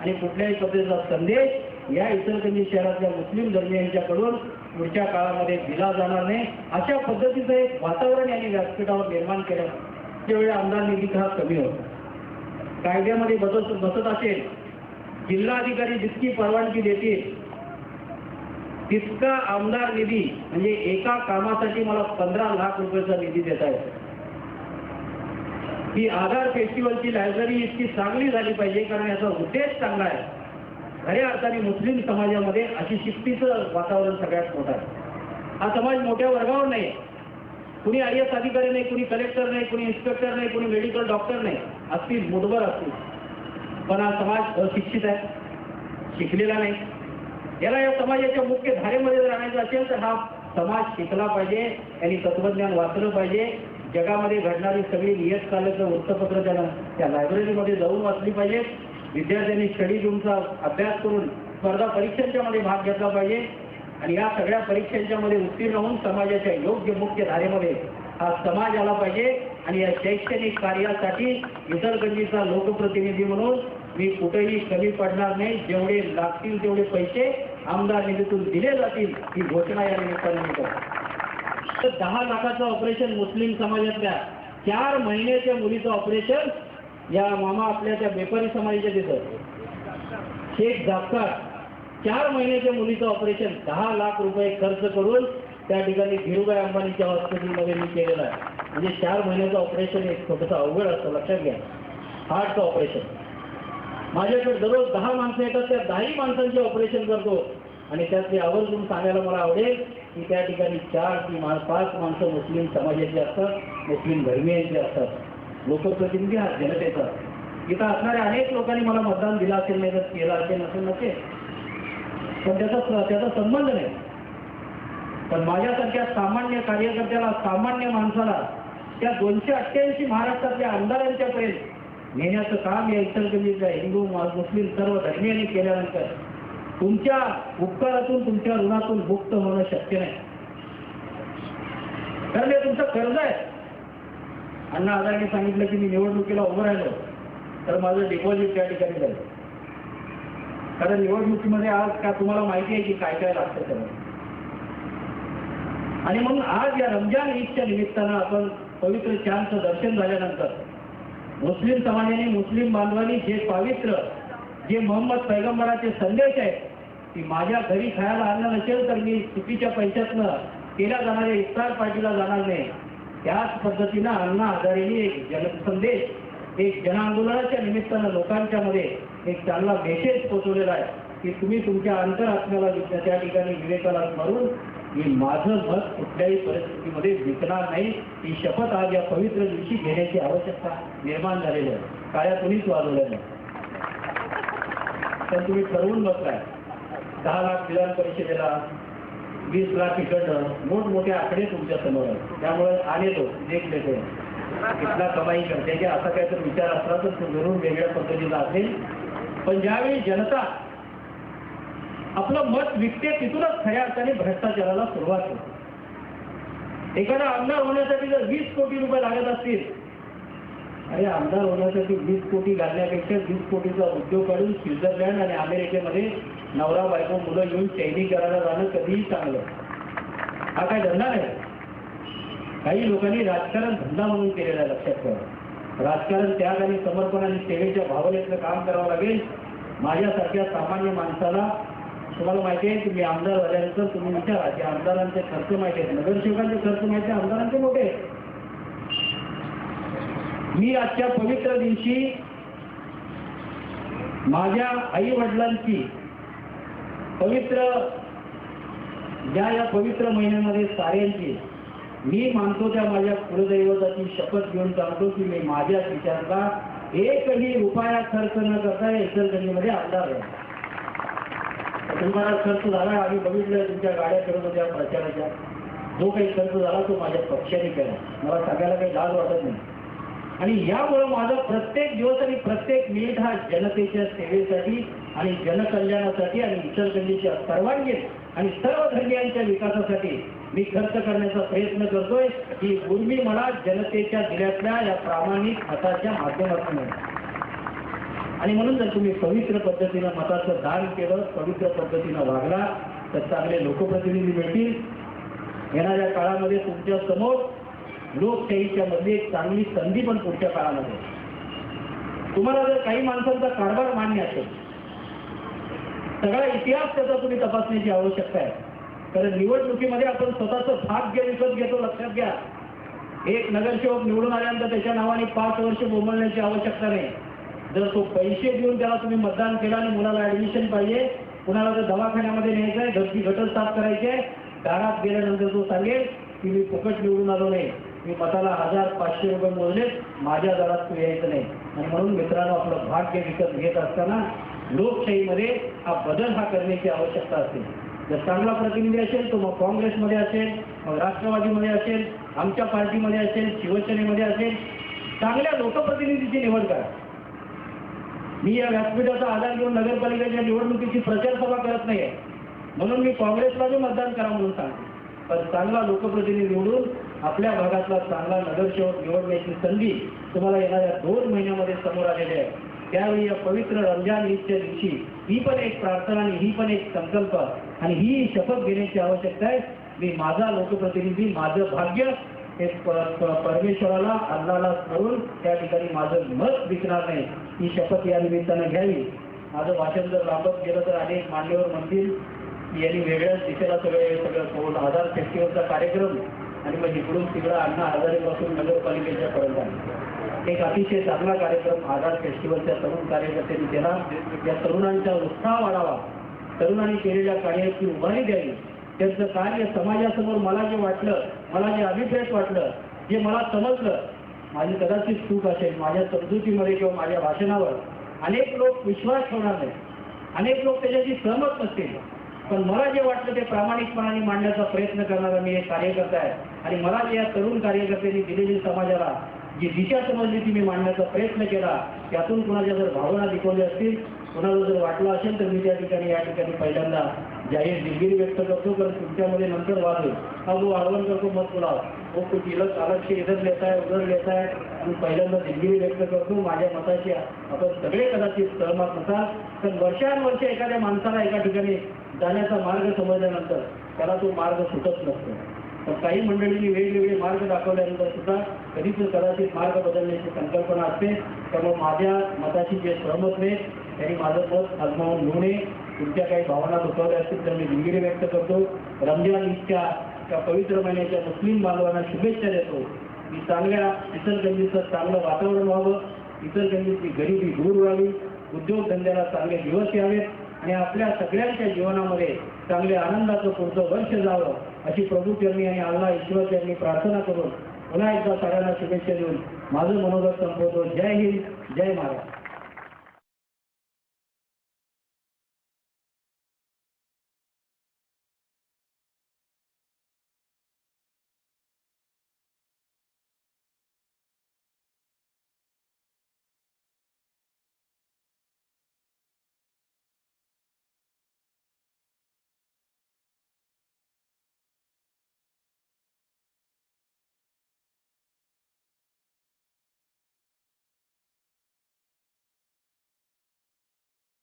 आणि कुठल्याही पद्धतीचा संदेश या इचलकरंजी शहरातल्या मुस्लिम धर्मियांच्याकडून पुढच्या काळामध्ये दिला जाणार नाही, अशा पद्धतीचं एक वातावरण यांनी व्यासपीठावर निर्माण केलं. त्यावेळी आमदार निधी हा कमी होता. कायद्यामध्ये बसत असेल, जिल्हाधिकारी जितकी परवानगी देतील तितका आमदार निधी, म्हणजे एका कामासाठी मला 15 लाख रुपयाचा निधी देता येतो. ही आधार फेस्टिवलची लायब्ररी इतकी चांगली झाली पाहिजे, कारण याचा उद्देश चांगला आहे. खऱ्या अर्थाने मुस्लिम समाजामध्ये अशी शिस्तीचं वातावरण सगळ्यात मोठं आहे. हा समाज मोठ्या वर्गावर नाही, कुणी IAS अधिकारी नाही, कुणी कलेक्टर नाही, कुणी इन्स्पेक्टर नाही, कुणी मेडिकल डॉक्टर नाही, असतील मुठभर असतील, पण हा समाज अशिक्षित आहे, शिकलेला नाही. याला या समाजाच्या मुख्य धारेमध्ये राहण्याचं असेल तर हा समाज शिकला पाहिजे, यांनी तत्वज्ञान वाचलं पाहिजे. जगामध्ये घडणारी सगळी नियतकालिकं वृत्तपत्र त्या लायब्ररीमध्ये जाऊन वाचली पाहिजे. विद्यार्थ्यांनी स्टडी रूमचा अभ्यास करून स्पर्धा परीक्षांच्या मध्ये भाग घेतला पाहिजे आणि या सगळ्या परीक्षांच्या मध्ये उत्तीर्ण होऊन समाजाच्या योग्य मुख्य धारेमध्ये हा समाज आला पाहिजे. आणि या शैक्षणिक कार्यासाठी इचलकरंजीचा लोकप्रतिनिधी म्हणून मी कुठेही कमी पडणार नाही. जेवढे लागतील तेवढे पैसे आमदार निधीतून दिले जातील ही घोषणा या निमित्ताने मी करतो. 10 लाखाचं ऑपरेशन मुस्लिम समाजातल्या 4 महिन्याच्या मुलीचं ऑपरेशन या मामा आपल्या त्या बेपारी समाजाच्या तिथं शेख जाफर 4 महिन्याच्या मुलीचं ऑपरेशन 10 लाख रुपये खर्च करून त्या ठिकाणी धीरूभाई अंबानीच्या हॉस्पिटलमध्ये मी केलेलं आहे. म्हणजे 4 महिन्याचं ऑपरेशन एक थोडंसं अवघड असतं, लक्षात घ्या. हार्टचं ऑपरेशन माझ्याकडे दररोज 10 माणसं येतात, त्या 10 माणसांचे ऑपरेशन करतो. आणि त्यातली आवर्जून सांगायला मला आवडेल की त्या ठिकाणी 4 की 5 माणसं मुस्लिम समाजाची असतात, मुस्लिम धर्मीयांची असतात. लोकप्रतिनिधी हा जनतेचा. इथं असणाऱ्या अनेक लोकांनी मला मतदान दिलं असेल, नाही तर केलं असेल नसेल, पण त्याचा संबंध नाही. पण माझ्यासारख्या सामान्य कार्यकर्त्याला, सामान्य माणसाला त्या 288 महाराष्ट्रातल्या आमदारांच्या पर्यंत नेण्याचं काम या इचलकरंजीच्या हिंदू मुस्लिम सर्व धर्मियांनी केल्यानंतर तुमच्या उपकारातून, तुमच्या ऋणातून मुक्त होणं शक्य नाही. कारण हे तुमचं कर्ज आहे. अण्णा हजारेंनी सांगितलं की मी निवडणुकीला उभं राहिलो तर माझं डिपॉझिट त्या ठिकाणी जाईल. कारण निवडणुकीमध्ये आज का तुम्हाला माहिती आहे की काय काय लागतं सगळं. आणि म्हणून आज या रमजान ईदच्या निमित्तानं आपण पवित्र चांदचं दर्शन झाल्यानंतर मुस्लिम समाजाने, मुस्लिम बांधवांनी जे पवित्र, जे मोहम्मद पैगंबराचे संदेश आहेत की माझ्या घरी खायला अन्न नसेल तर मी चुकीच्या पैशातनं केल्या जाणाऱ्या इफ्तार पार्टीला जाणार नाही, त्याच पद्धतीनं अण्णा हजारेंनी एक जनसंदेश, एक जनआंदोलनाच्या निमित्तानं लोकांच्या मध्ये एक चांगला मेसेज पोहोचवलेला आहे की तुम्ही तुमच्या अंतरात्म्याला त्या ठिकाणी विवेकाला स्मरून मी माझं मत कुठल्याही परिस्थितीमध्ये विकणार नाही, ही शपथ आज या पवित्र दिवशी घेण्याची आवश्यकता निर्माण झालेली आहे. काळ्या कुणीच वाजवल्या नाही, तर तुम्ही ठरवून बसलाय. 10 लाख विधान परिषदेला, 20 लाख इकडनं, मोठमोठे आकडे तुमच्या समोर आहेत. त्यामुळे आले तो देख लेतो इथला कमाई करते असा काहीतरी विचार असला तर तो जरूर वेगळ्या पद्धतीचा असेल. पण ज्यावेळी जनता आपलं मत विकते तिथूनच खऱ्या अर्थाने भ्रष्टाचाराला सुरुवात होते. एखादा आमदार होण्यासाठी जर 20 कोटी रुपये लागत असतील, अरे आमदार होण्यासाठी 20 कोटी घालण्यापेक्षा 20 कोटीचा उद्योग काढून स्वित्झर्लंड आणि अमेरिकेमध्ये नवरा बायको मुलं घेऊन चैनी करायला जाणं कधीही चांगलं. हा काय धंदा नाही. काही लोकांनी राजकारण धंदा म्हणून केलेला आहे, लक्षात ठेवा. राजकारण त्याग आणि समर्पण आणि सेवेच्या भावनेतलं काम करावं लागेल. माझ्यासारख्या सामान्य माणसाला, तुम्हाला माहिती आहे की मी आमदार झाल्यानंतर तुम्ही विचारा की आमदारांचे खर्च माहिती आहेत, नगरसेवकांचे खर्च माहिती आहे, आमदारांचे मोठे. मी आजच्या पवित्र दिवशी माझ्या आई वडिलांची पवित्र या पवित्र महिन्यामध्ये साऱ्यांची मी मानतो त्या माझ्या कुलदैवताची शपथ घेऊन सांगतो की मी माझ्या विचाराला एकही रुपया खर्च न करता इचलकरंजीमध्ये आमदार आहे. तुम्हाला खर्च झाला, आम्ही बघितलं तुमच्या गाड्या करत होत्या प्रचाराच्या, जो काही खर्च झाला तो माझ्या पक्षाने केला. मला सांगायला काही लाज वाटत नाही. आणि यामुळे माझा प्रत्येक दिवस आणि प्रत्येक मिनिट हा जनतेच्या सेवेसाठी आणि जनकल्याणासाठी आणि इचलकरंजीच्या सर्वांगीण आणि सर्व धर्मियांच्या विकासासाठी मी खर्च करण्याचा प्रयत्न करतोय. ही उर्मी मला जनतेच्या दिल्यातल्या या प्रामाणिक हाताच्या माध्यमातून. आणि म्हणून जर तुम्ही पवित्र पद्धतीनं मताचं दान केलं, पवित्र पद्धतीनं वागला, तर चांगले लोकप्रतिनिधी मिळतील. येणाऱ्या काळामध्ये तुमच्या समोर लोकशाहीच्या मध्ये एक चांगली संधी पण पुढच्या काळामध्ये. तुम्हाला जर काही माणसांचा कारभार मान्य असेल, सगळा इतिहास त्याचा तुम्ही तपासण्याची आवश्यकता आहे. कारण निवडणुकीमध्ये आपण स्वतःचं भाग्य विकत घेतो. लक्षात घ्या, एक नगरसेवक निवडून आल्यानंतर त्याच्या नावाने 5 वर्ष बोंबलण्याची आवश्यकता नाही. जर तो पैसे देऊन त्याला तुम्ही मतदान केलं आणि मुलाला ऍडमिशन पाहिजे, कुणाला जर दवाखान्यामध्ये न्यायचं आहे, घरची गटर साफ करायची आहे, दारात गेल्यानंतर तो सांगेल की मी फुकट निवडून आलो नाही, मी मताला 1000-500 रुपये मोजले, माझ्या दारात तू यायचं नाही. आणि म्हणून मित्रांनो, आपलं भाग्य विकत घेत असताना लोकशाहीमध्ये हा बदल करण्याची आवश्यकता असते. जर चांगला प्रतिनिधी असेल तो मग काँग्रेसमध्ये असेल, मग राष्ट्रवादीमध्ये असेल, आमच्या पार्टीमध्ये असेल, शिवसेनेमध्ये असेल, चांगल्या लोकप्रतिनिधीची निवड करा. मी या व्यासपीठाचा आधार घेऊन नगरपालिकेच्या निवडणुकीची प्रचार सभा करत नाहीये, म्हणून मी काँग्रेसला बी मतदान करा म्हणून सांगते. पण चांगला लोकप्रतिनिधी निवडून आपल्या भागातला चांगला नगरसेवक निवडण्याची संधी तुम्हाला येणाऱ्या 2 महिन्यामध्ये समोर आलेली आहे. त्यावेळी या पवित्र रमजान ईदच्या दिवशी ही पण एक प्रार्थना आणि ही पण एक संकल्प आणि ही शपथ घेण्याची आवश्यकता आहे. मी माझा लोकप्रतिनिधी, माझं भाग्य हे परमेश्वराला, अल्लाला करून त्या ठिकाणी माझं मत विकणार नाही, ही शपथ या निमित्तानं घ्यावी. माझं भाषण जर लांबत गेलं तर अनेक मान्यवर म्हणतील की यांनी वेगळ्याच दिशेला सगळं सोडून आधार फेस्टिवलचा कार्यक्रम आणि मग इकडून तिकडं अण्णा हजारेपासून नगरपालिकेच्या पर्यंत एक अतिशय चांगला कार्यक्रम आधार फेस्टिवलच्या तरुण कार्यकर्त्यांनी केला. या तरुणांचा उत्साह वाढावा, तरुणांनी केलेल्या कार्याची उभारी द्यावी. त्यांचं कार्य समाजासमोर मला जे वाटलं, मला जे अभिप्रेत वाटलं, जे मला समजलं, माझी कदाचित चूक असेल, माझ्या समजुतीमध्ये किंवा माझ्या भाषणावर अनेक लोक विश्वास ठेवणार नाही, अनेक लोक त्याच्याशी सहमत नसतील, पण मला जे वाटलं ते प्रामाणिकपणाने मांडण्याचा प्रयत्न करणारा मी एक कार्यकर्ता आहे. आणि मला जे या तरुण कार्यकर्त्यांनी दिलेली समाजाला जी दिशा समजली ती मी मांडण्याचा प्रयत्न केला. त्यातून कुणाच्या जर भावना दिखवल्या असतील, कुणाला जर वाटलं असेल, तर मी त्या ठिकाणी पहिल्यांदा जाहीर दिलगिरी व्यक्त करतो. कारण तुमच्यामध्ये नंतर वाद होईल, हा जो आव्हान करतो मत बोलाव, वो कुछ अलग से इधर लेता है उधर लेता है. मी पहिल्यांदा दिलगिरी व्यक्त करतो. माझ्या मताशी आपण सगळे कदाचित सहमत नसाल, पण वर्षानुवर्ष एखाद्या माणसाला एका ठिकाणी जाण्याचा मार्ग समजल्यानंतर त्याला तो मार्ग सुटत नसतो. पण काही मंडळींनी वेगवेगळे मार्ग दाखवल्यानंतर सुद्धा कधीच कदाचित मार्ग बदलण्याची संकल्पना असते. त्यामुळे माझ्या मताशी जे सहमत नाही त्यांनी माझं मत आजमावून घेऊ नये. तुमच्या काही भावना दुखावल्या असतील तर मी दिलगिरी व्यक्त करतो. रमजान ईदच्या त्या पवित्र महिन्याच्या मुस्लिम बांधवांना शुभेच्छा देतो. की चांगल्या इचलकरंजीचं चांगलं वातावरण व्हावं, इचलकरंजीची गरिबी दूर व्हावी, उद्योगधंद्याला चांगले दिवस यावेत आणि आपल्या सगळ्यांच्या जीवनामध्ये चांगले आनंदाचं पुढचं वर्ष जावं अशी प्रभू चरणी आणि अल्लाह ईश्वर चरणी प्रार्थना करून पुन्हा एकदा सगळ्यांना शुभेच्छा देऊन माझं मनोगत संपवतो. जय हिंद, जय महाराष्ट्र.